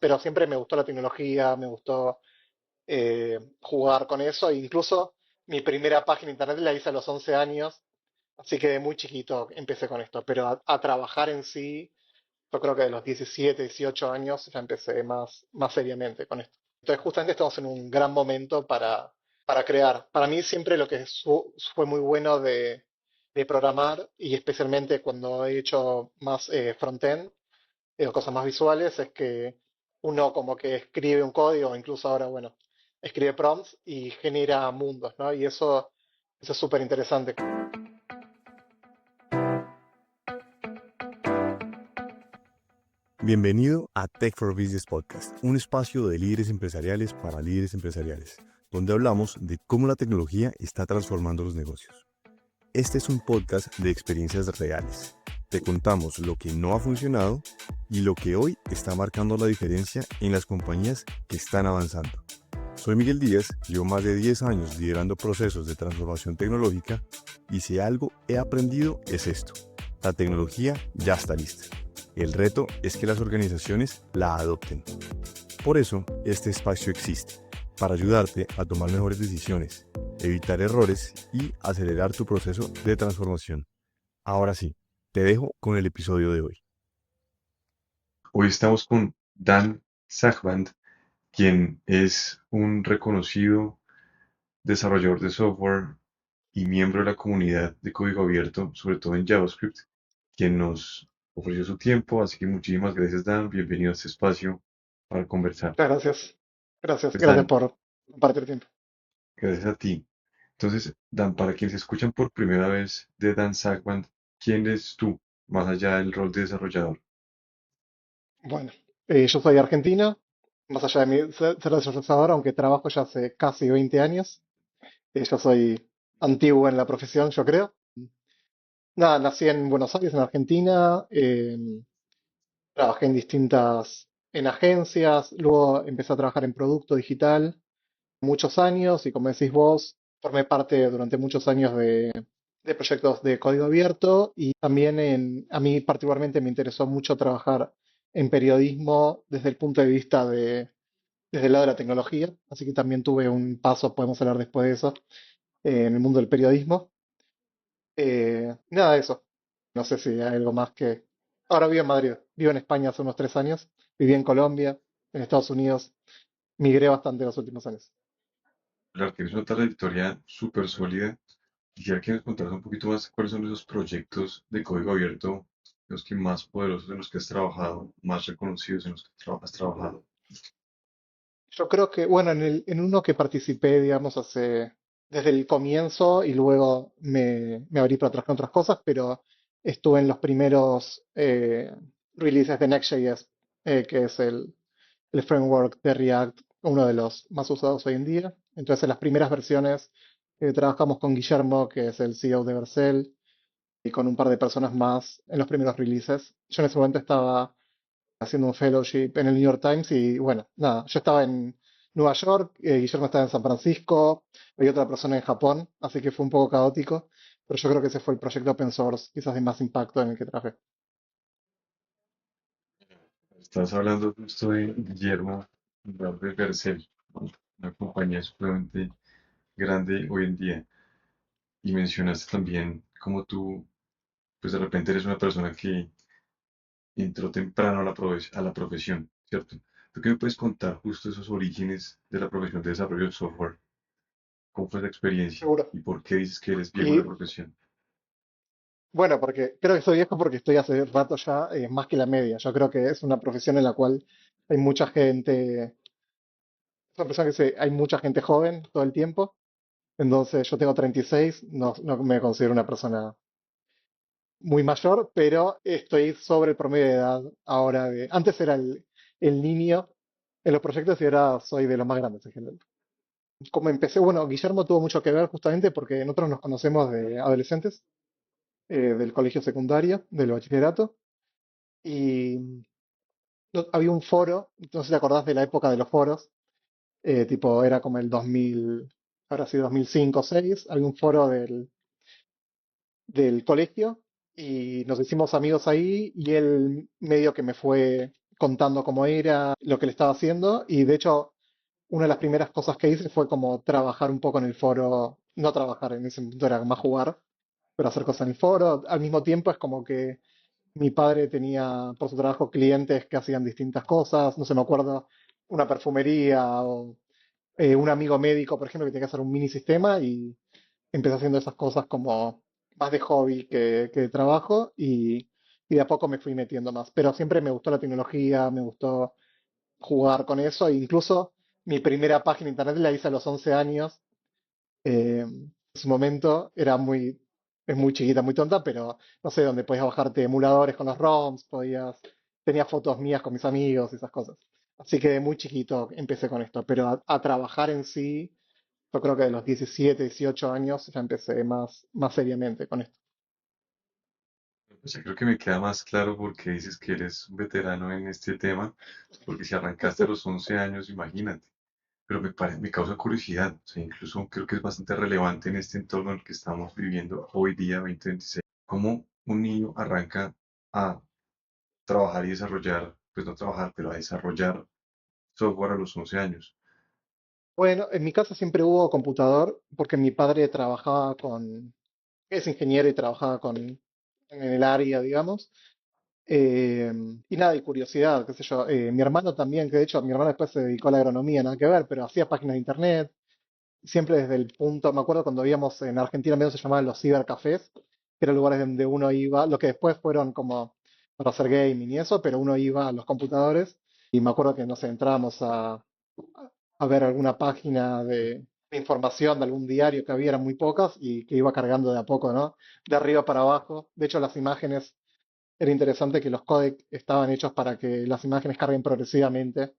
pero siempre me gustó la tecnología, me gustó jugar con eso. E incluso mi primera página de internet la hice a los 11 años, así que de muy chiquito empecé con esto, pero a trabajar en sí, yo creo que de los 17, 18 años ya empecé más seriamente con esto. Entonces justamente estamos en un gran momento para crear. Para mí siempre lo que fue muy bueno de programar, y especialmente cuando he hecho más frontend, cosas más visuales, es que uno como que escribe un código, incluso ahora, bueno, escribe prompts y genera mundos, ¿no? Y eso es súper interesante. Bienvenido a Tech for Business Podcast, un espacio de líderes empresariales para líderes empresariales, donde hablamos de cómo la tecnología está transformando los negocios. Este es un podcast de experiencias reales. Te contamos lo que no ha funcionado y lo que hoy está marcando la diferencia en las compañías que están avanzando. Soy Miguel Díaz, llevo más de 10 años liderando procesos de transformación tecnológica y si algo he aprendido es esto: la tecnología ya está lista. El reto es que las organizaciones la adopten. Por eso, este espacio existe, para ayudarte a tomar mejores decisiones, evitar errores y acelerar tu proceso de transformación. Ahora sí, te dejo con el episodio de hoy. Hoy estamos con Dan Sagband, quien es un reconocido desarrollador de software y miembro de la comunidad de código abierto, sobre todo en JavaScript, quien nos ofreció su tiempo. Así que muchísimas gracias, Dan. Bienvenido a este espacio para conversar. Muchas gracias. Gracias, Pues gracias Dan, por compartir tiempo. gracias a ti. Entonces, Dan, para quienes escuchan por primera vez de Dan Sagband, ¿quién eres tú, más allá del rol de desarrollador? Bueno, yo soy argentino, más allá de ser desarrollador, aunque trabajo ya hace casi 20 años. Yo soy antiguo en la profesión, yo creo. Nada, nací en Buenos Aires, en Argentina. Trabajé en agencias, luego empecé a trabajar en producto digital muchos años y como decís vos, formé parte durante muchos años de proyectos de código abierto y también a mí particularmente me interesó mucho trabajar en periodismo desde el punto de vista desde el lado de la tecnología, así que también tuve un paso, podemos hablar después de eso, en el mundo del periodismo. Nada de eso. No sé si hay algo más que... Ahora vivo en Madrid, vivo en España hace unos 3 años, viví en Colombia, en Estados Unidos, migré bastante los últimos años. Claro, tienes una trayectoria súper sólida. Quisiera que nos contaras un poquito más cuáles son esos proyectos de código abierto, los que más poderosos en los que has trabajado, más reconocidos en los que has trabajado. Yo creo que, bueno, en uno que participé, digamos, desde el comienzo y luego me abrí para trabajar en otras cosas, pero estuve en los primeros releases de Next.js, que es el framework de React, uno de los más usados hoy en día. Entonces, en las primeras versiones trabajamos con Guillermo, que es el CEO de Vercel, y con un par de personas más en los primeros releases. Yo en ese momento estaba haciendo un fellowship en el New York Times y bueno, nada, yo estaba en Nueva York, Guillermo estaba en San Francisco, había otra persona en Japón, así que fue un poco caótico, pero yo creo que ese fue el proyecto open source quizás de más impacto en el que trabajé. Estás hablando justo de Guillermo de Vercel, ¿no? Una compañía supremamente grande hoy en día. Y mencionaste también cómo tú, pues de repente eres una persona que entró temprano a a la profesión, ¿cierto? ¿Tú qué me puedes contar justo esos orígenes de la profesión de desarrollo de software? ¿Cómo fue esa experiencia? Seguro. ¿Y por qué dices que eres viejo en la Y profesión? bueno, porque creo que soy viejo porque estoy hace rato ya más que la media. Yo creo que es una profesión en la cual hay mucha gente, es una profesión hay mucha gente joven todo el tiempo. Entonces yo tengo 36, no me considero una persona muy mayor, pero estoy sobre el promedio de edad ahora antes era el niño en los proyectos y ahora soy de los más grandes en general. Como empecé, bueno, Guillermo tuvo mucho que ver justamente porque nosotros nos conocemos de adolescentes, del colegio secundario, del bachillerato, y había un foro, no sé si te acordás de la época de los foros, tipo era como el 2000, ahora sí 2005 o 2006, había un foro del colegio y nos hicimos amigos ahí y él medio que me fue contando cómo era, lo que le estaba haciendo, y de hecho, una de las primeras cosas que hice fue como trabajar un poco en el foro, no trabajar en ese momento, era más jugar, pero hacer cosas en el foro. Al mismo tiempo es como que mi padre tenía por su trabajo clientes que hacían distintas cosas, no sé, me acuerdo, una perfumería o un amigo médico, por ejemplo, que tenía que hacer un mini sistema y empecé haciendo esas cosas como más de hobby que de trabajo y de a poco me fui metiendo más. Pero siempre me gustó la tecnología, me gustó jugar con eso e incluso mi primera página de internet la hice a los 11 años. En su momento es muy chiquita, muy tonta, pero no sé, donde podías bajarte emuladores con los ROMs, tenía fotos mías con mis amigos y esas cosas. Así que de muy chiquito empecé con esto, pero a trabajar en sí, yo creo que de los 17, 18 años ya empecé más seriamente con esto. Pues yo creo que me queda más claro porque dices que eres un veterano en este tema, porque si arrancaste a los 11 años, imagínate. Pero me causa curiosidad, o sea, incluso creo que es bastante relevante en este entorno en el que estamos viviendo hoy día, 2026, cómo un niño arranca a trabajar y desarrollar, pues no trabajar, pero a desarrollar software a los 11 años. Bueno, en mi casa siempre hubo computador porque mi padre es ingeniero y trabajaba en el área, digamos. Eh, y nada, y curiosidad, qué sé yo. Mi hermano también, que de hecho mi hermano después se dedicó a la agronomía, nada que ver, pero hacía páginas de internet, siempre desde el punto, me acuerdo cuando íbamos en Argentina, medio se llamaban los cibercafés, que eran lugares donde uno iba, lo que después fueron como para hacer gaming y eso, pero uno iba a los computadores y me acuerdo que nos entrábamos a ver alguna página de información de algún diario que había, eran muy pocas y que iba cargando de a poco, ¿no? De arriba para abajo. De hecho, las imágenes, era interesante que los codecs estaban hechos para que las imágenes carguen progresivamente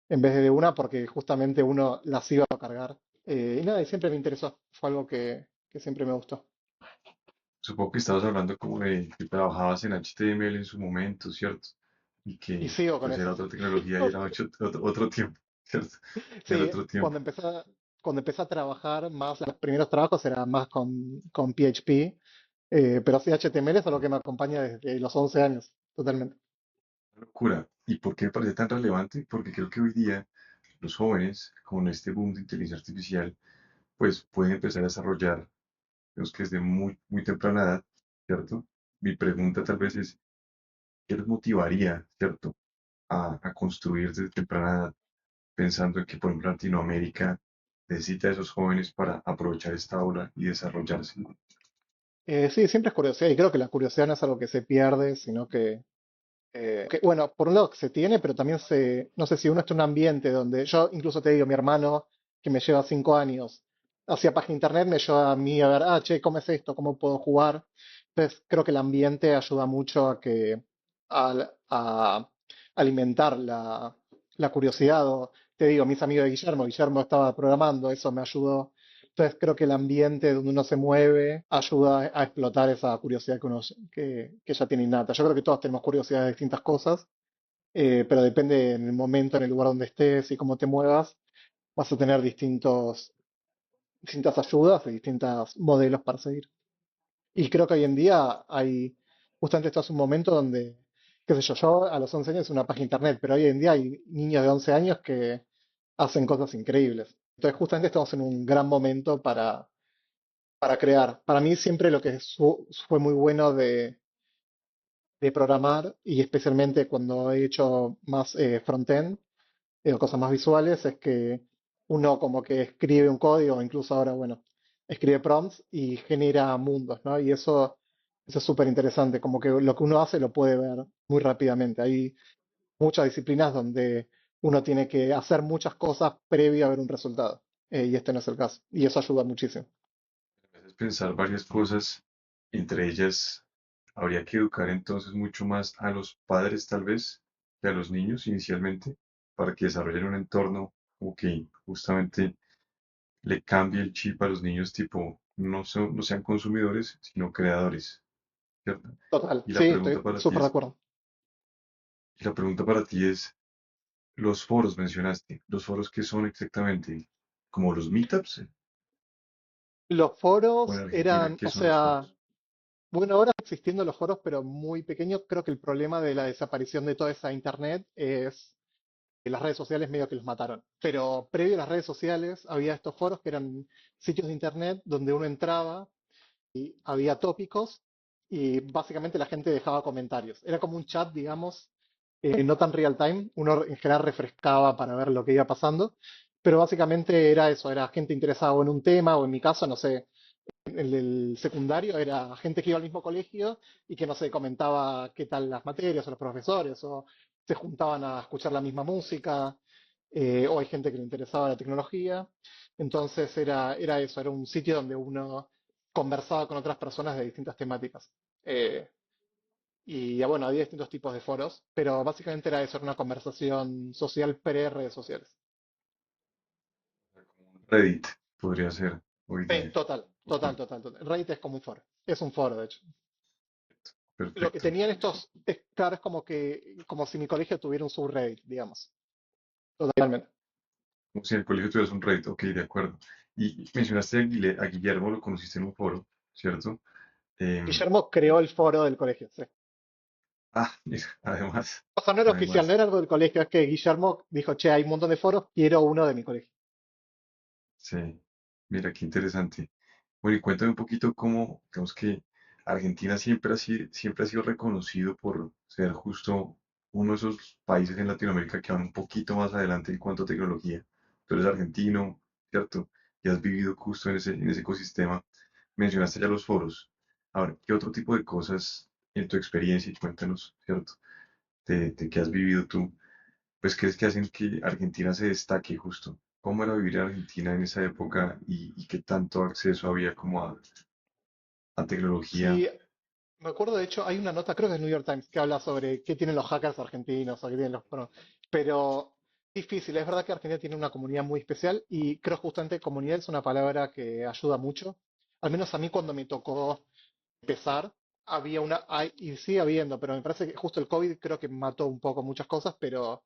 en vez de una, porque justamente uno las iba a cargar. Y nada, y siempre me interesó, fue algo que siempre me gustó. Supongo que estabas hablando como de que trabajabas en HTML en su momento, ¿cierto? Y Y que sigo con pues eso. era otra tecnología y era otro tiempo, ¿cierto? Era Sí, otro tiempo. cuando empecé a trabajar más, los primeros trabajos eran más con PHP, pero sí HTML es algo que me acompaña desde los 11 años, totalmente. Locura. ¿Y por qué me parece tan relevante? Porque creo que hoy día los jóvenes, con este boom de inteligencia artificial, pues pueden empezar a desarrollar, digamos que desde muy temprana edad, ¿cierto? Mi pregunta tal vez es, ¿qué los motivaría, ¿cierto? A construir desde temprana edad, pensando en que, por ejemplo, Latinoamérica necesita a esos jóvenes para aprovechar esta ola y desarrollarse. Sí, siempre es curiosidad y creo que la curiosidad no es algo que se pierde, sino bueno, por un lado que se tiene, pero también no sé si uno está en un ambiente donde yo incluso te digo, mi hermano que me lleva 5 años, hacía página de internet, me lleva a mí a ver, che, ¿cómo es esto? ¿Cómo puedo jugar? Entonces creo que el ambiente ayuda mucho a alimentar la curiosidad. O, te digo, mis amigos de Guillermo estaba programando, eso me ayudó. Entonces creo que el ambiente donde uno se mueve ayuda a explotar esa curiosidad que ya tiene innata. Yo creo que todos tenemos curiosidad de distintas cosas, pero depende en el momento, en el lugar donde estés y cómo te muevas, vas a tener distintas ayudas y distintos modelos para seguir. Y creo que hoy en día justamente esto es un momento donde, qué sé yo a los 11 años es una página de internet, pero hoy en día hay niños de 11 años que hacen cosas increíbles. Entonces justamente estamos en un gran momento para crear. Para mí siempre lo que fue muy bueno de programar, y especialmente cuando he hecho más frontend, o cosas más visuales, es que uno como que escribe un código, incluso ahora, bueno, escribe prompts y genera mundos, ¿no? Y eso es súper interesante, como que lo que uno hace lo puede ver muy rápidamente. Hay muchas disciplinas donde uno tiene que hacer muchas cosas previo a ver un resultado, y este no es el caso, y eso ayuda muchísimo. Me haces pensar varias cosas, entre ellas, habría que educar entonces mucho más a los padres tal vez que a los niños inicialmente, para que desarrollen un entorno como que justamente le cambie el chip a los niños tipo, no sean consumidores, sino creadores, ¿cierto? Total, Y la sí, pregunta estoy para ti súper de es, acuerdo. y la pregunta para ti es, los foros mencionaste, los foros que son exactamente como los meetups, Los o en foros Argentina, eran, ¿qué o son los sea, foros? Bueno, ahora existiendo los foros, pero muy pequeños, creo que el problema de la desaparición de toda esa internet es que las redes sociales medio que los mataron. Pero previo a las redes sociales había estos foros que eran sitios de internet donde uno entraba y había tópicos y básicamente la gente dejaba comentarios. Era como un chat, digamos, no tan real time. Uno en general refrescaba para ver lo que iba pasando, pero básicamente era eso, era gente interesada o en un tema o en mi caso, no sé, el secundario era gente que iba al mismo colegio y que, no sé, comentaba qué tal las materias o los profesores, o se juntaban a escuchar la misma música, o hay gente que le interesaba la tecnología. Entonces era eso, era un sitio donde uno conversaba con otras personas de distintas temáticas. Eh, bueno, había distintos tipos de foros, pero básicamente era eso, era una conversación social pre-redes sociales. Como un Reddit podría ser hoy Sí, día. total, total, Ujú. total, total. Reddit es como un foro, es un foro, de hecho. Lo que Perfecto. tenían estos, claro, es como que, como si mi colegio tuviera un subreddit, digamos. Totalmente. Como si en el colegio tuvieras un Reddit. Ok, de acuerdo. Y mencionaste a Guillermo, lo conociste en un foro, ¿cierto? Em, Guillermo creó el foro del colegio, sí. mira, además, O sea, no era oficial, no además, era algo del colegio, es que Guillermo dijo, che, hay un montón de foros, quiero uno de mi colegio. sí, mira, qué interesante. Bueno, y cuéntame un poquito cómo, digamos que Argentina siempre ha sido reconocido por ser justo uno de esos países en Latinoamérica que van un poquito más adelante en cuanto a tecnología. Tú eres argentino, ¿cierto? Y has vivido justo en ese ecosistema. Mencionaste ya los foros. Ahora, ¿qué otro tipo de cosas en tu experiencia, y cuéntanos, ¿cierto? De qué has vivido tú, pues crees que hacen que Argentina se destaque justo? ¿Cómo era vivir en Argentina en esa época y qué tanto acceso había como a tecnología? Sí, me acuerdo, de hecho, hay una nota, creo que es New York Times, que habla sobre qué tienen los hackers argentinos o qué tienen los... bueno, pero difícil, es verdad que Argentina tiene una comunidad muy especial y creo justamente comunidad es una palabra que ayuda mucho. Al menos a mí cuando me tocó empezar, había y sigue habiendo, pero me parece que justo el COVID creo que mató un poco muchas cosas, pero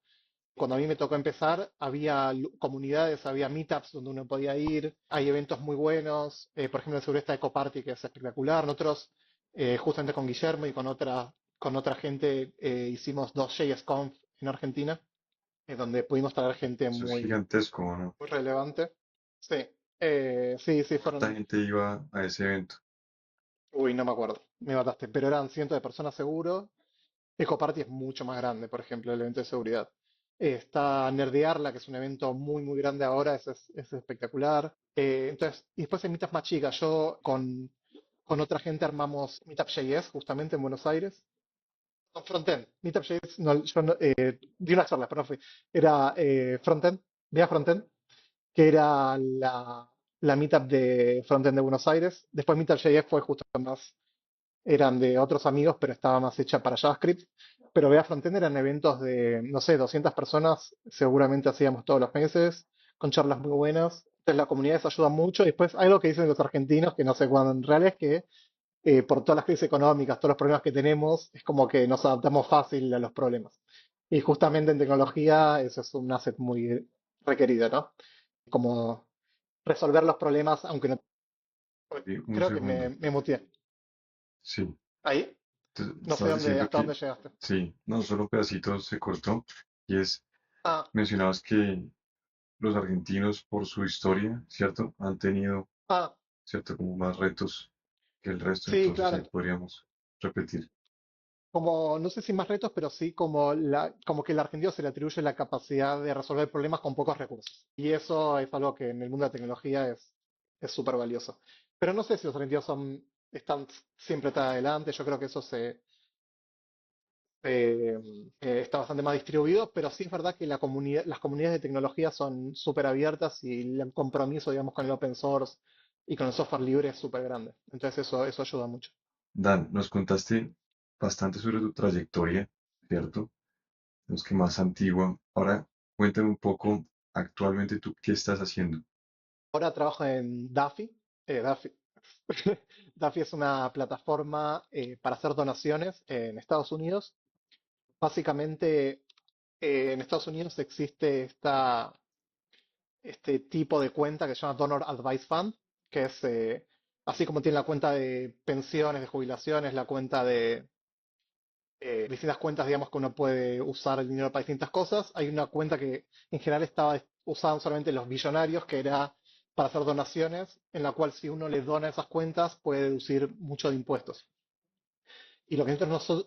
cuando a mí me tocó empezar, había comunidades, había meetups donde uno podía ir, hay eventos muy buenos, por ejemplo, el Suresta Eco Party, que es espectacular. Nosotros, justamente con Guillermo y con otra gente, hicimos dos JSConf en Argentina, donde pudimos traer gente Eso es muy, gigantesco, ¿no? muy relevante. Sí, sí, sí, ¿Cuánta fueron, gente iba a ese evento? uy, no me acuerdo, me mataste, pero eran cientos de personas seguro. Ecoparty es mucho más grande, por ejemplo, el evento de seguridad. Está Nerdearla, que es un evento muy, muy grande ahora, es espectacular. Entonces, y después hay meetups más chicas. Yo con otra gente armamos Meetup.js justamente en Buenos Aires. No, Frontend. Meetup.js, no, yo no, di una charla, pero no fui. Era Frontend, Vía Frontend, que era la meetup de Frontend de Buenos Aires. Después Meetup.js fue justo más eran de otros amigos, pero estaba más hecha para JavaScript. Pero Vea Frontend eran eventos de, no sé, 200 personas, seguramente hacíamos todos los meses, con charlas muy buenas. Entonces la comunidad se ayuda mucho. Y después algo que dicen los argentinos, que no sé cuándo en realidad, es que por todas las crisis económicas, todos los problemas que tenemos, es como que nos adaptamos fácil a los problemas. Y justamente en tecnología eso es un asset muy requerido, ¿no? Como resolver los problemas, aunque no... Un Creo que me, segundo. me muteé. Sí. Ahí, no sé Estabas diciendo hasta que, dónde llegaste. sí, no, solo un pedacito se cortó. Y es, Ah, mencionabas que los argentinos, por su historia, ¿cierto? Han tenido, ah, ¿cierto? Como más retos que el resto. sí, Entonces ahí claro. podríamos repetir. Como, no sé si más retos, pero sí como que el argentino se le atribuye la capacidad de resolver problemas con pocos recursos. Y eso es algo que en el mundo de la tecnología es súper valioso. Pero no sé si los argentinos están siempre tan adelante. Yo creo que eso está bastante más distribuido, pero sí es verdad que las comunidades de tecnología son súper abiertas y el compromiso, digamos, con el open source y con el software libre es súper grande. Entonces eso ayuda mucho. Dan, nos contaste bastante sobre tu trayectoria, ¿cierto? Los que más antigua. Ahora, cuéntame un poco, actualmente tú, ¿qué estás haciendo? Ahora trabajo en Daffy. Daffy. Daffy es una plataforma para hacer donaciones en Estados Unidos. Básicamente, en Estados Unidos existe este tipo de cuenta que se llama Donor Advice Fund, que es Así como tiene la cuenta de pensiones, de jubilaciones, la cuenta de distintas cuentas, digamos, que uno puede usar el dinero para distintas cosas. Hay una cuenta que en general estaba usada solamente los billonarios, que era para hacer donaciones, en la cual si uno le dona esas cuentas puede deducir mucho de impuestos. Y lo que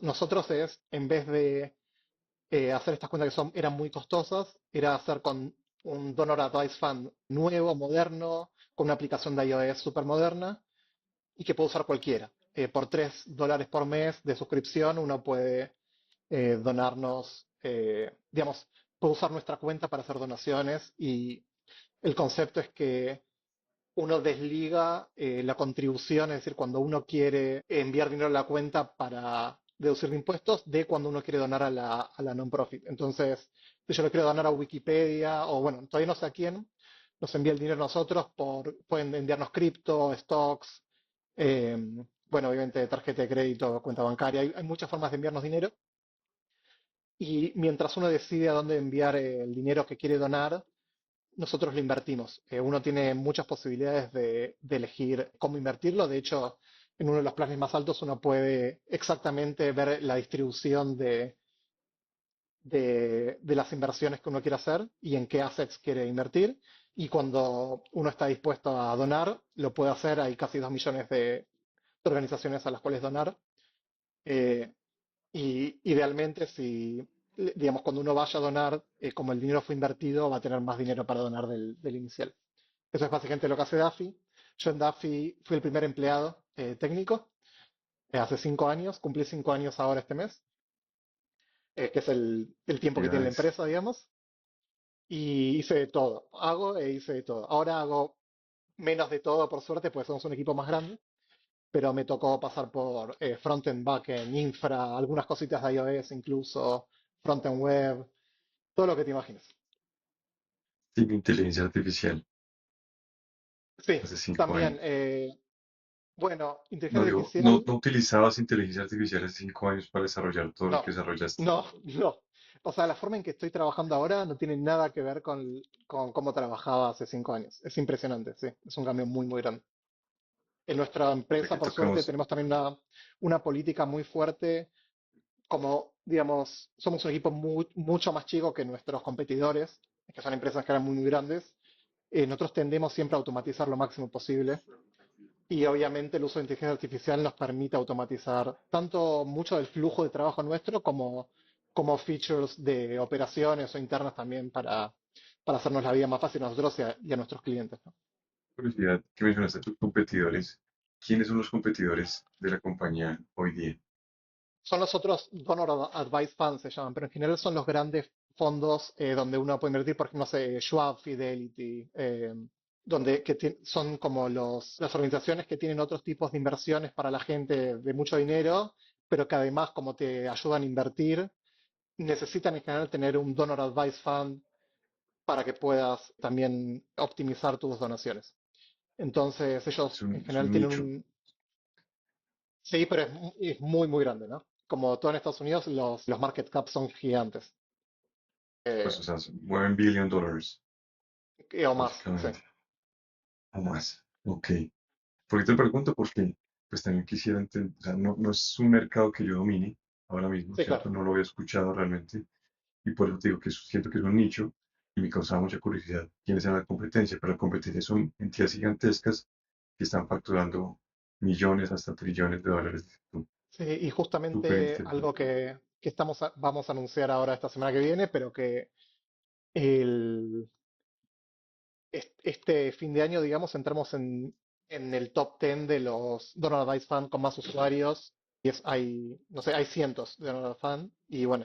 nosotros es, en vez de hacer estas cuentas que eran muy costosas, era hacer con un Donor Advice Fund nuevo, moderno, con una aplicación de iOS súper moderna y que puede usar cualquiera. Por $3 por mes de suscripción uno puede donarnos, digamos, puede usar nuestra cuenta para hacer donaciones y el concepto es que uno desliga la contribución, es decir, cuando uno quiere enviar dinero a la cuenta para deducir de impuestos, de cuando uno quiere donar a la non-profit. Entonces, si yo le quiero donar a Wikipedia, o bueno, todavía no sé a quién, nos envía el dinero a nosotros, pueden enviarnos cripto, stocks, eh, bueno, obviamente tarjeta de crédito, cuenta bancaria, hay muchas formas de enviarnos dinero. Y mientras uno decide a dónde enviar el dinero que quiere donar, nosotros lo invertimos. Uno tiene muchas posibilidades de elegir cómo invertirlo. De hecho, en uno de los planes más altos uno puede exactamente ver la distribución de las inversiones que uno quiere hacer y en qué assets quiere invertir. Y cuando uno está dispuesto a donar, lo puede hacer. Hay casi 2 millones de organizaciones a las cuales donar. Eh, y idealmente, si, digamos, cuando uno vaya a donar, como el dinero fue invertido, va a tener más dinero para donar del inicial. Eso es básicamente lo que hace Daffy. Yo en Daffy fui el primer empleado técnico hace 5 años, cumplí 5 años ahora este mes, que es el tiempo que tiene la Felicidades. empresa, digamos, y hice de todo, hago e hice de todo. Ahora hago menos de todo, por suerte, porque somos un equipo más grande, pero me tocó pasar por frontend, backend, infra, algunas cositas de iOS incluso, frontend web, todo lo que te imagines. Sin inteligencia artificial Sí, hace 5 años. también, bueno, No inteligencia digo, no, artificial. no utilizabas inteligencia artificial hace 5 años para desarrollar todo lo No, que desarrollaste. no, no. O sea, la forma en que estoy trabajando ahora no tiene nada que ver con cómo trabajaba hace 5 años. Es impresionante, sí. Es un cambio muy, muy grande. En nuestra O sea empresa, que por suerte, tocamos, tenemos también una política muy fuerte. Como, digamos, somos un equipo mucho más chico que nuestros competidores, que son empresas que eran muy, muy grandes. Nosotros tendemos siempre a automatizar lo máximo posible. Y obviamente el uso de inteligencia artificial nos permite automatizar tanto mucho del flujo de trabajo nuestro como features de operaciones o internas también para hacernos la vida más fácil a nosotros y a nuestros clientes, ¿no? curiosidad, que mencionaste a tus competidores. ¿Quiénes son los competidores de la compañía hoy día? Son los otros Donor Advice Funds se llaman, pero en general son los grandes fondos donde uno puede invertir, por ejemplo, no sé, Schwab, Fidelity, donde son como las organizaciones que tienen otros tipos de inversiones para la gente de mucho dinero, pero que además, como te ayudan a invertir, necesitan en general tener un Donor Advice Fund para que puedas también optimizar tus donaciones. Entonces, Es ellos en un, es general un tienen nicho. un... Sí, pero es muy, muy grande, ¿no? Como todo en Estados Unidos, los market caps son gigantes. Pues, Eh, o sea, mueven billion dollars, o más, sí. básicamente. O más. Ok. ¿Por qué te pregunto? Porque pues también quisiera entender, o sea, no, no es un mercado que yo domine ahora mismo, Sí, ¿cierto? claro. No lo había escuchado realmente y por eso te digo que siento que es un nicho y me causaba mucha curiosidad quiénes eran la competencia, pero la competencia son entidades gigantescas que están facturando millones hasta trillones de dólares. Sí, y Súper justamente algo interesante. que vamos a anunciar ahora esta semana que viene, pero que el, este fin de año, digamos, entramos en el top 10 de los Donald Advice Fund con más usuarios. No sé, hay cientos de Donald Fund. Y bueno,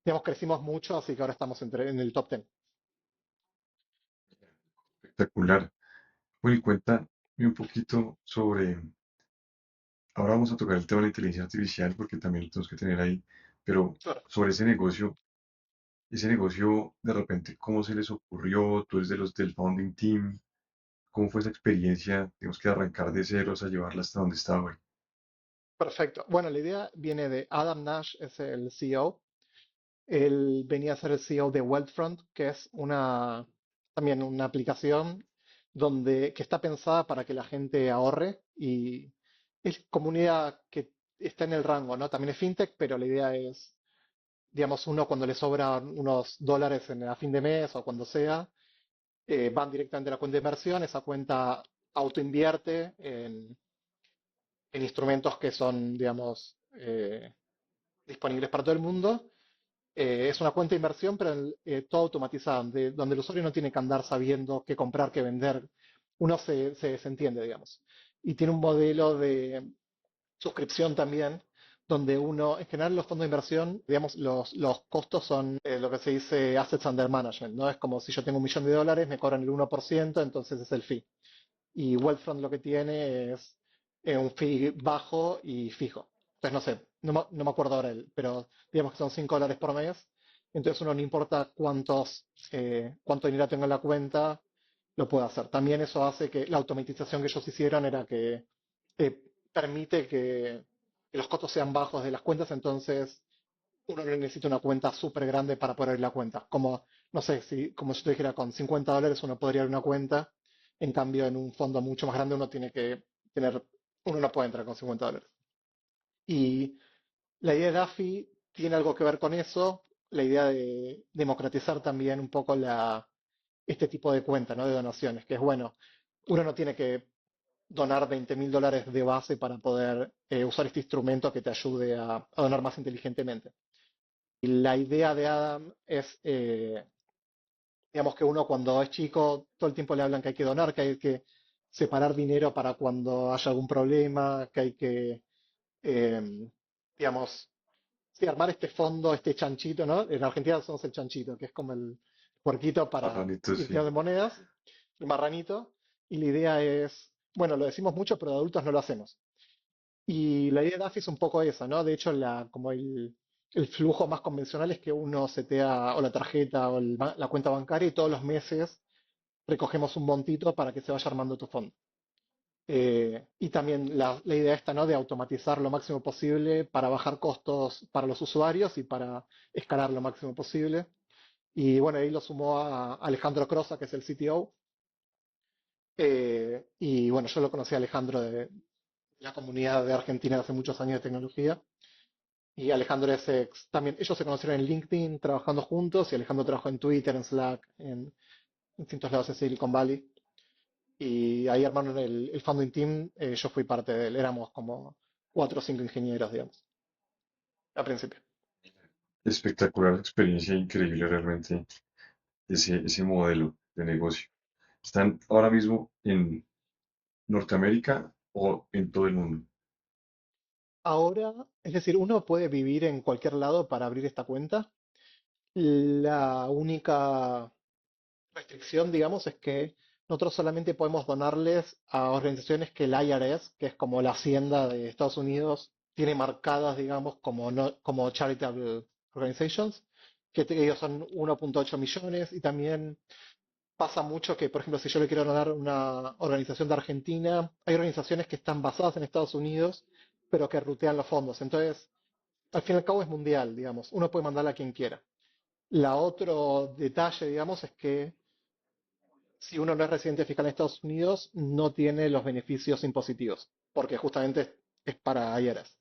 digamos, crecimos mucho, así que ahora estamos en el top 10. Espectacular. Bueno, y cuéntame un poquito sobre, ahora vamos a tocar el tema de la inteligencia artificial porque también lo tenemos que tener ahí, pero Claro. sobre ese negocio de repente, ¿cómo se les ocurrió? Tú eres de los del founding team, ¿cómo fue esa experiencia? Tenemos que arrancar de ceros a llevarla hasta donde está hoy. Perfecto. Bueno, la idea viene de Adam Nash, es el CEO. Él venía a ser el CEO de Wealthfront, que es también una aplicación que está pensada para que la gente ahorre y es como una idea que está en el rango, ¿no? También es fintech, pero la idea es, digamos, uno cuando le sobran unos dólares a fin de mes o cuando sea, van directamente a la cuenta de inversión, esa cuenta autoinvierte en instrumentos que son, digamos, disponibles para todo el mundo. Es una cuenta de inversión, pero todo automatizado, donde el usuario no tiene que andar sabiendo qué comprar, qué vender. Uno se desentiende, digamos. Y tiene un modelo de suscripción también, donde uno, en general los fondos de inversión, digamos, los costos son lo que se dice assets under management, ¿no? Es como si yo tengo $1 millón, me cobran el 1%, entonces es el fee. Y Wealthfront lo que tiene es un fee bajo y fijo. Entonces, no sé, no me acuerdo ahora, pero digamos que son $5 por mes. Entonces, uno no importa cuánto dinero tengo en la cuenta, lo puede hacer. También eso hace que la automatización que ellos hicieron era que permite que los costos sean bajos de las cuentas, entonces uno no necesita una cuenta súper grande para poder abrir la cuenta. Como, no sé, si como yo te dijera, con $50 uno podría abrir una cuenta, en cambio en un fondo mucho más grande uno no puede entrar con $50. Y la idea de DAFI tiene algo que ver con eso, la idea de democratizar también un poco este tipo de cuenta, ¿no? De donaciones, que es bueno, uno no tiene que donar $20.000 de base para poder usar este instrumento que te ayude a donar más inteligentemente. Y la idea de Adam es, digamos que uno cuando es chico, todo el tiempo le hablan que hay que donar, que hay que separar dinero para cuando haya algún problema, que hay que, eh, digamos, sí, armar este fondo, este chanchito, ¿no? En Argentina somos el chanchito, que es como el puerquito para Marranito, ir sí. tirando monedas, el marranito. Y la idea es, bueno, lo decimos mucho, pero de adultos no lo hacemos. Y la idea de DAFI es un poco esa, ¿no? De hecho, como el flujo más convencional es que uno setea o la tarjeta o la cuenta bancaria y todos los meses recogemos un montito para que se vaya armando tu fondo. Y también la idea esta, ¿no? De automatizar lo máximo posible para bajar costos para los usuarios y para escalar lo máximo posible. Y bueno, ahí lo sumó a Alejandro Crosa, que es el CTO. Y bueno, yo lo conocí a Alejandro de la comunidad de Argentina de hace muchos años de tecnología. Y Alejandro es también, ellos se conocieron en LinkedIn trabajando juntos y Alejandro trabajó en Twitter, en Slack, en distintos lados de Silicon Valley. Y ahí armaron el founding team, yo fui parte de él, éramos como 4 o 5 ingenieros, digamos, al principio. Espectacular experiencia, increíble realmente ese modelo de negocio. ¿Están ahora mismo en Norteamérica o en todo el mundo? Ahora, es decir, uno puede vivir en cualquier lado para abrir esta cuenta. La única restricción, digamos, es que nosotros solamente podemos donarles a organizaciones que el IRS, que es como la Hacienda de Estados Unidos, tiene marcadas, digamos, como, no, como charitable organizations, ellos son 1,8 millones y también pasa mucho que, por ejemplo, si yo le quiero donar a una organización de Argentina, hay organizaciones que están basadas en Estados Unidos, pero que rutean los fondos. Entonces, al fin y al cabo es mundial, digamos, uno puede mandarla a quien quiera. La otro detalle, digamos, es que si uno no es residente fiscal en Estados Unidos, no tiene los beneficios impositivos, porque justamente es para IRS.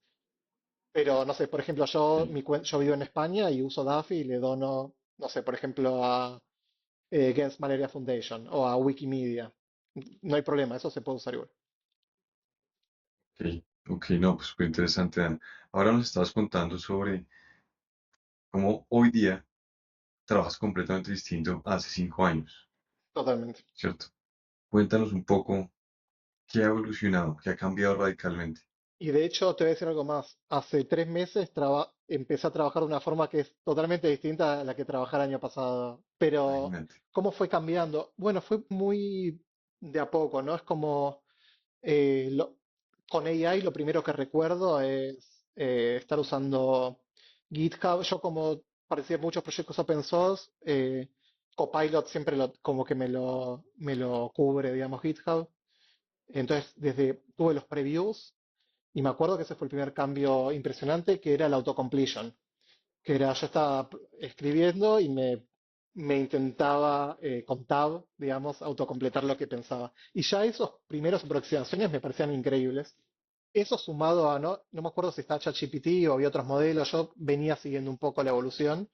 Pero, no sé, por ejemplo, Sí. yo vivo en España y uso DAFI y le dono, no sé, por ejemplo, a Against Malaria Foundation o a Wikimedia. No hay problema, eso se puede usar igual. Ok, ok, no, pues súper interesante, Dan. Ahora nos estabas contando sobre cómo hoy día trabajas completamente distinto a hace 5 años, Totalmente. ¿cierto? Cuéntanos un poco qué ha evolucionado, qué ha cambiado radicalmente. Y de hecho, te voy a decir algo más. Hace 3 meses empecé a trabajar de una forma que es totalmente distinta a la que trabajé el año pasado. Pero, Imagínate. ¿cómo fue cambiando? Bueno, fue muy de a poco, ¿no? Es como, eh, lo- con AI lo primero que recuerdo es estar usando GitHub. Yo como parecía muchos proyectos open source, Copilot siempre como que me lo cubre, digamos, GitHub. Entonces, tuve los previews y me acuerdo que ese fue el primer cambio impresionante, que era el autocompletion, que era yo estaba escribiendo y me intentaba con Tab, digamos, autocompletar lo que pensaba. Y ya esos primeros aproximaciones me parecían increíbles. Eso sumado a, no me acuerdo si está ChatGPT o había otros modelos, yo venía siguiendo un poco la evolución,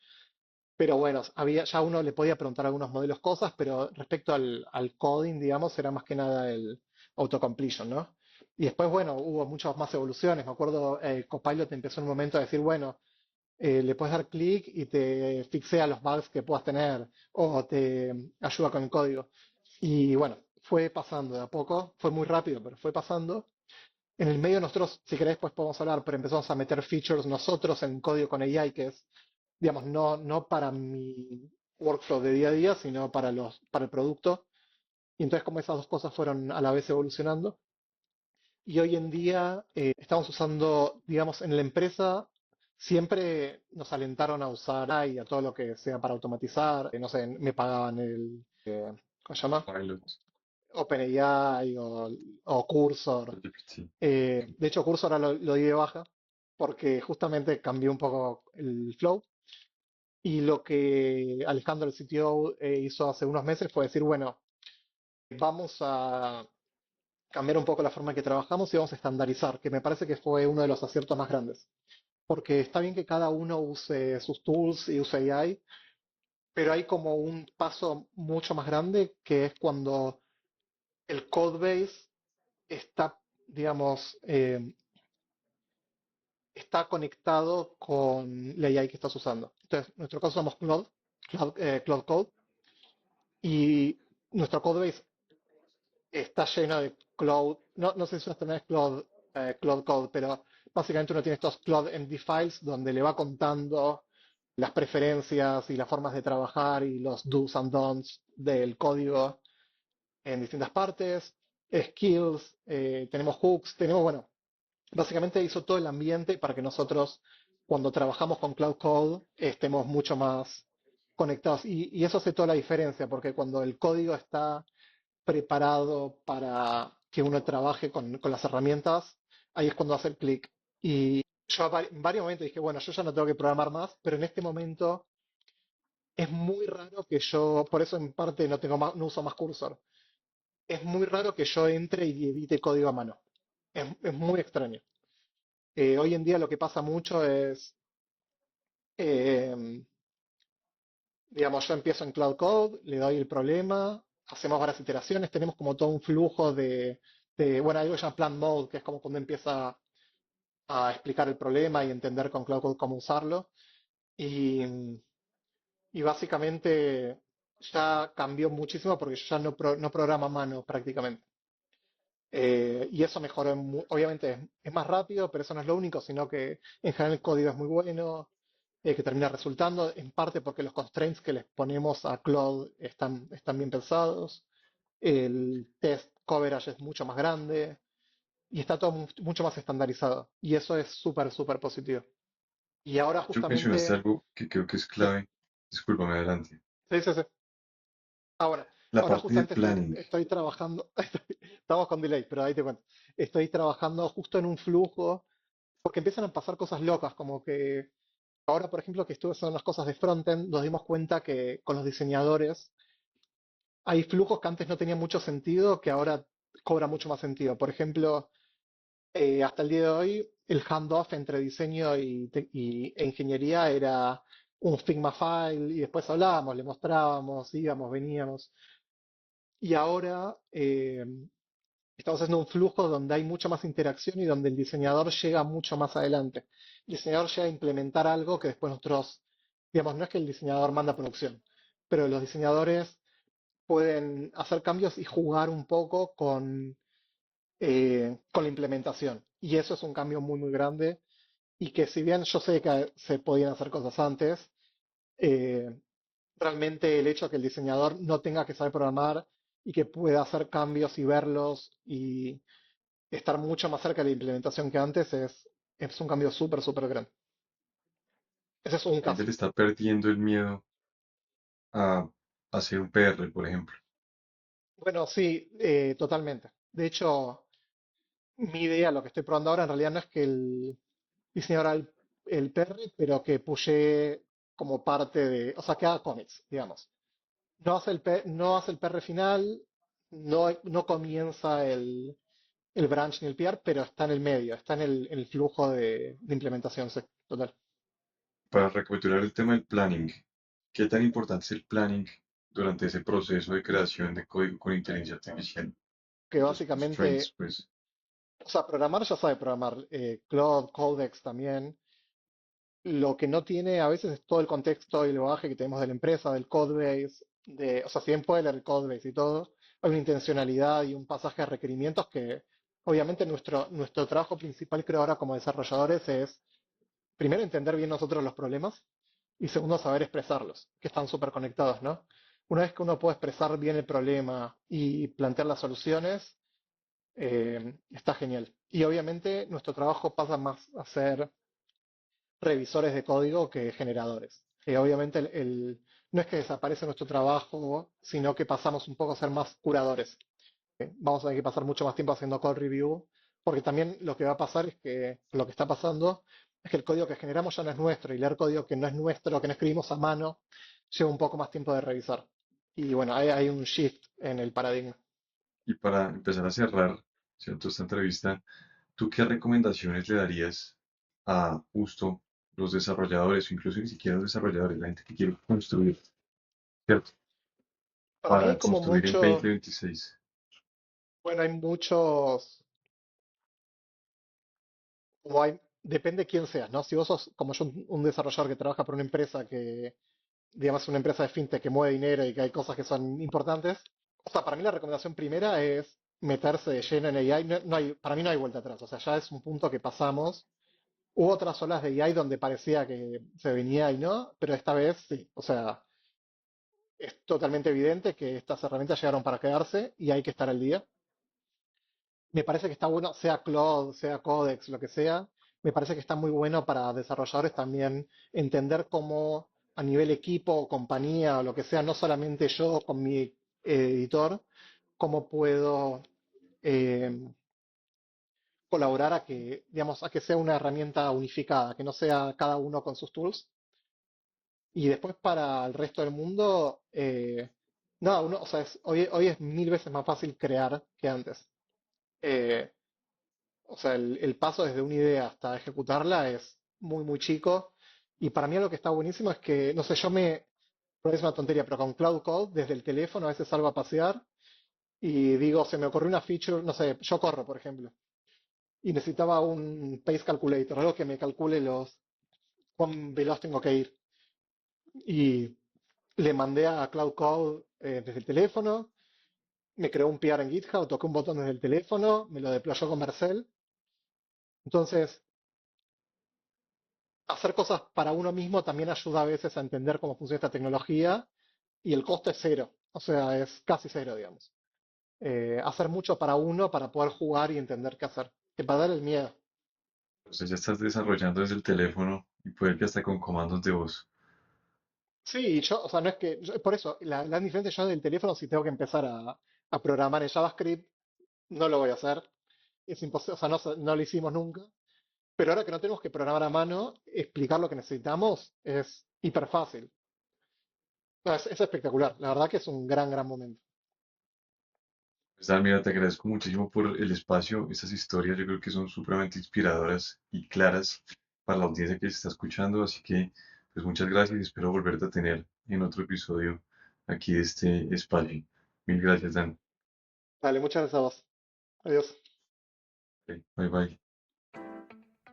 pero bueno, ya uno le podía preguntar a algunos modelos cosas, pero respecto al coding, digamos, era más que nada el autocompletion, ¿no? Y después, bueno, hubo muchas más evoluciones. Me acuerdo, Copilot empezó en un momento a decir, bueno, le puedes dar clic y te fixea los bugs que puedas tener o te ayuda con el código. Y bueno, fue pasando de a poco, fue muy rápido, pero fue pasando. En el medio nosotros, si querés, pues podemos hablar, pero empezamos a meter features nosotros en código con AI, que es, digamos, no para mi workflow de día a día, sino para el producto. Y entonces como esas dos cosas fueron a la vez evolucionando. Y hoy en día estamos usando, digamos, en la empresa siempre nos alentaron a usar AI y a todo lo que sea para automatizar. No sé, me pagaban ¿cómo se llama? Pilot, OpenAI o Cursor. ChatGPT. De hecho, Cursor ahora lo di de baja porque justamente cambió un poco el flow. Y lo que Alejandro, el CTO, hizo hace unos meses fue decir, bueno, vamos a cambiar un poco la forma en que trabajamos y vamos a estandarizar, que me parece que fue uno de los aciertos más grandes. Porque está bien que cada uno use sus tools y use AI, pero hay como un paso mucho más grande que es cuando el codebase está, digamos, está conectado con la AI que estás usando. Entonces, en nuestro caso usamos Cloud Code, y nuestro codebase está lleno de Cloud, no sé si ustedes Cloud Code, pero básicamente uno tiene estos Cloud MD files donde le va contando las preferencias y las formas de trabajar y los do's and don'ts del código en distintas partes, skills, tenemos hooks, bueno, básicamente hizo todo el ambiente para que nosotros, cuando trabajamos con Cloud Code, estemos mucho más conectados. Y eso hace toda la diferencia, porque cuando el código está preparado para que uno trabaje con las herramientas, ahí es cuando hace el clic. Y yo en varios momentos dije, bueno, yo ya no tengo que programar más, pero en este momento es muy raro que yo, por eso en parte no uso más Cursor, es muy raro que yo entre y edite código a mano. Es muy extraño. Hoy en día lo que pasa mucho es, eh, digamos, yo empiezo en Cloud Code, le doy el problema, hacemos varias iteraciones, tenemos como todo un flujo bueno, algo que se llama Plan Mode, que es como cuando empieza a explicar el problema y entender con Cloud Code cómo usarlo. Y, y básicamente ya cambió muchísimo porque yo ya no programa a mano prácticamente. Y eso mejoró, obviamente es más rápido, pero eso no es lo único, sino que en general el código es muy bueno, que termina resultando, en parte porque los constraints que les ponemos a Cloud están bien pensados, el test coverage es mucho más grande y está todo mucho más estandarizado. Y eso es súper, súper positivo. Y ahora Tú mencionaste justamente, algo que creo que es sí, clave. Discúlpame, adelante. sí, sí, sí. Ahora, La ahora parte de justamente planning. estoy trabajando, estamos con delay, pero ahí te cuento. Estoy trabajando justo en un flujo porque empiezan a pasar cosas locas, como que ahora, por ejemplo, que estuve haciendo las cosas de frontend, nos dimos cuenta que con los diseñadores hay flujos que antes no tenían mucho sentido, que ahora cobra mucho más sentido. Por ejemplo, hasta el día de hoy, el handoff entre diseño e ingeniería era un Figma file y después hablábamos, le mostrábamos, íbamos, veníamos. Y ahora estamos haciendo un flujo donde hay mucha más interacción y donde el diseñador llega mucho más adelante. El diseñador llega a implementar algo que después nosotros, digamos, no es que el diseñador manda a producción, pero los diseñadores pueden hacer cambios y jugar un poco con la implementación. Y eso es un cambio muy, muy grande. Y que si bien yo sé que se podían hacer cosas antes, eh, realmente el hecho de que el diseñador no tenga que saber programar y que pueda hacer cambios y verlos y estar mucho más cerca de la implementación que antes es un cambio súper, súper grande. Ese es un La gente caso. le está perdiendo el miedo a hacer un PR, por ejemplo. Bueno, sí, totalmente. De hecho, mi idea, lo que estoy probando ahora, en realidad no es que el diseñador haga el PR, pero que pushee. como parte de, o sea, que haga commits, digamos. No hace el PR final, no comienza el branch ni el PR, pero está en el medio, está en el flujo de implementación, sí, total. Para recapitular el tema del planning, ¿qué tan importante es el planning durante ese proceso de creación de código con inteligencia artificial? Que Los constraints, básicamente, pues, o sea, programar ya sabe programar, Claude, Codex también. Lo que no tiene a veces es todo el contexto y el bagaje que tenemos de la empresa, del codebase, o sea, si bien puede leer el codebase y todo, hay una intencionalidad y un pasaje de requerimientos que obviamente nuestro trabajo principal creo ahora como desarrolladores es primero entender bien nosotros los problemas y segundo saber expresarlos, que están súper conectados, ¿no? Una vez que uno puede expresar bien el problema y plantear las soluciones, está genial. Y obviamente nuestro trabajo pasa más a ser revisores de código que generadores. Obviamente no es que desaparece nuestro trabajo, sino que pasamos un poco a ser más curadores. Vamos a tener que pasar mucho más tiempo haciendo code review, porque también lo que va a pasar es que lo que está pasando es que el código que generamos ya no es nuestro y leer código que no es nuestro, que no escribimos a mano, lleva un poco más tiempo de revisar. Y bueno, hay un shift en el paradigma. y para empezar a cerrar, ¿cierto? Esta entrevista, ¿tú qué recomendaciones le darías a justo los desarrolladores, o incluso ni siquiera los desarrolladores, la gente que quiere construir, ¿cierto? Para mí hay Para como construir en mucho, 2026. bueno, hay muchos, depende quién seas, ¿no? Si vos sos como yo, un desarrollador que trabaja por una empresa que, digamos, una empresa de fintech que mueve dinero y que hay cosas que son importantes, o sea, para mí la recomendación primera es meterse de lleno en AI. Para mí no hay vuelta atrás, o sea, ya es un punto que pasamos. Hubo otras olas de AI donde parecía que se venía y no, pero esta vez sí, o sea, es totalmente evidente que estas herramientas llegaron para quedarse y hay que estar al día. Me parece que está bueno, sea Claude, sea Codex, lo que sea, me parece que está muy bueno para desarrolladores también entender cómo a nivel equipo o compañía o lo que sea, no solamente yo con mi editor, cómo puedo eh, colaborar a que, digamos, a que sea una herramienta unificada, que no sea cada uno con sus tools. Y después para el resto del mundo, nada, o sea, hoy es mil veces más fácil crear que antes. Eh, O sea, el paso desde una idea hasta ejecutarla es muy, muy chico. Y para mí lo que está buenísimo es que, no sé, pero es una tontería, pero con Cloud Code, desde el teléfono a veces salgo a pasear y digo, se me ocurrió una feature, no sé, yo corro, por ejemplo, y necesitaba un pace calculator, algo que me calcule cuán veloz tengo que ir. Y le mandé a Cloud Code desde el teléfono, me creó un PR en GitHub, toqué un botón desde el teléfono, me lo deployó con Vercel. Entonces, hacer cosas para uno mismo también ayuda a veces a entender cómo funciona esta tecnología y el costo es cero, o sea, es casi cero, digamos. Hacer mucho para uno para poder jugar y entender qué hacer, que para dar el miedo. O sea, ya estás desarrollando desde el teléfono y puede que hasta con comandos de voz. Sí, o sea, no es que, por eso, la gran diferencia yo del teléfono, si tengo que empezar a programar en JavaScript, no lo voy a hacer, es imposible, o sea, no lo hicimos nunca, pero ahora que no tenemos que programar a mano, explicar lo que necesitamos es hiper fácil. No, es espectacular, la verdad que es un gran, gran momento. Pues, Dan, mira, te agradezco muchísimo por el espacio. Estas historias yo creo que son supremamente inspiradoras y claras para la audiencia que se está escuchando. Así que, pues muchas gracias y espero volverte a tener en otro episodio aquí de este espacio. Mil gracias, Dan. Dale, muchas gracias a vos. Adiós. Ok, bye bye.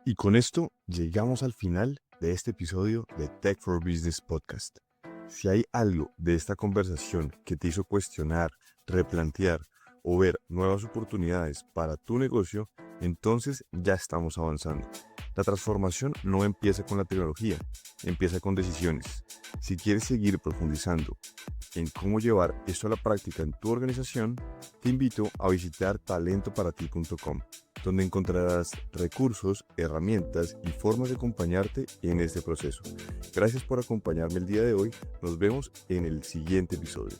Y con esto llegamos al final de este episodio de Tech for Business Podcast. Si hay algo de esta conversación que te hizo cuestionar, replantear o ver nuevas oportunidades para tu negocio, entonces ya estamos avanzando. La transformación no empieza con la tecnología, empieza con decisiones. Si quieres seguir profundizando en cómo llevar esto a la práctica en tu organización, te invito a visitar talentoparati.com, donde encontrarás recursos, herramientas y formas de acompañarte en este proceso. Gracias por acompañarme el día de hoy. Nos vemos en el siguiente episodio.